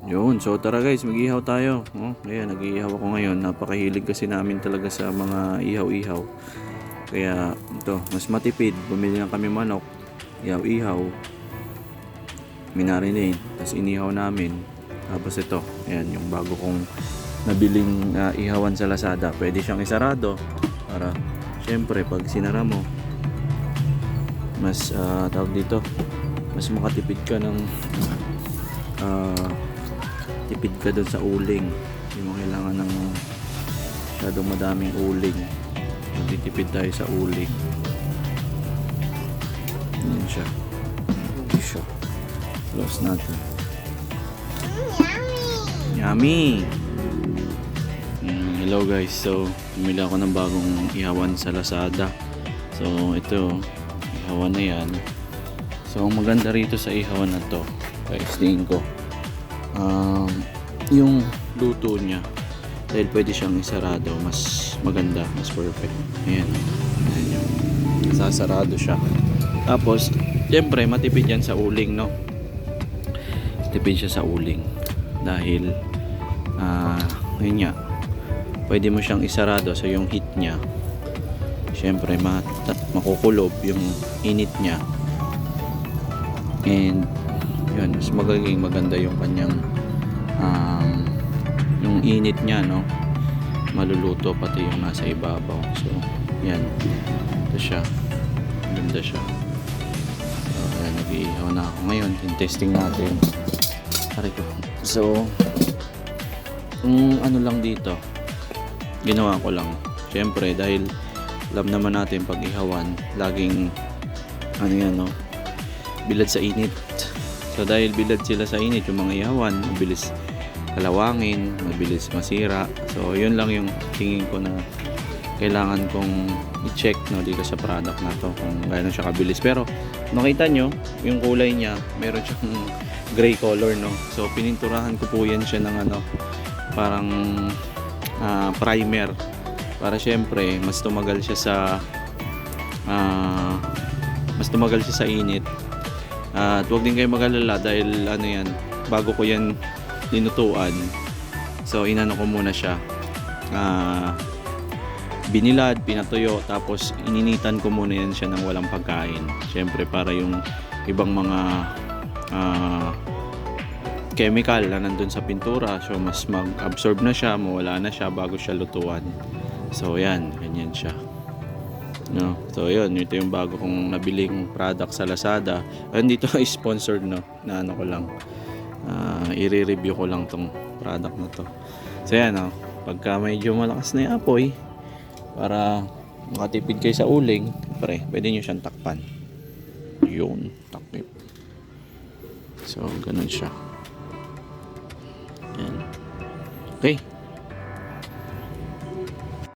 Yun, so tara guys, mag-ihaw tayo. Oh, ayan, nag-iihaw ako ngayon. Napakahilig kasi namin talaga sa mga ihaw-ihaw. Kaya ito, mas matipid. Bumili lang kami manok, ihaw-ihaw, minarinade, tapos inihaw namin. Tapos ito, ayan, yung bago kong nabiling ihawan sa Lazada. Pwede siyang isarado para syempre pag sinara mo, mas tawag dito, mas makatipid ka ng tipid ka dun sa uling. Hindi mo kailangan ng masyadong madaming uling. Magtitipid tayo sa uling. Yan siya. Yan siya. Close natin. Yummy! Hello guys. So, bumili ako ng bagong ihawan sa Lazada. So, ito. Ihawan na yan. So, ang maganda rito sa ihawan na to, guys, tingin ko, yung luto niya, dahil pwede siyang isarado, mas maganda, mas perfect. Ayan, ayan yung sasarado siya. Tapos siyempre matipid yan sa uling, no? Tipid siya sa uling dahil yun nga, pwede mo siyang isarado sa yung heat niya. Siyempre makukulob yung init niya, and yun, mas magiging maganda yung kanyang yung init niya, no? Maluluto pati yung nasa ibabaw. So yan, ito siya, ganda siya. So ayan, nag-iihaw na ako ngayon. Testing natin. So yung ano lang dito, ginawa ko lang, syempre dahil alam naman natin pag ihawan laging ano yan, no? Bilad sa init. So dahil bilad sila sa init yung mga ihawan, mabilis kalawangin, mabilis masira. So yun lang yung tingin ko na kailangan kong i-check, no, dito sa product na to, kung gaano siya kabilis. Pero makita nyo yung kulay niya, meron siyang gray color, no? So pininturahan ko po yan siya ng ano, parang primer, para syempre mas tumagal siya sa init. At huwag din kayo mag-alala dahil ano yan, bago ko yan dinutuan, so inano ko muna siya, binilad, pinatuyo, tapos ininitan ko muna yan siya ng walang pagkain, syempre para yung ibang mga chemical na nandun sa pintura, so mas mag-absorb na siya, mawala na siya bago siya lutuan. So yan, ganyan siya, no? So yun, ito yung bago kong nabiling product sa Lazada. Dito ay sponsored, no, na ano ko lang, i-review ko lang tong product na to. So yan, no, pagka medyo malakas na yung apoy, para makatipid kayo sa uling, pwede nyo siyang takpan. Yun, takip. So ganun siya. Yan. Okay.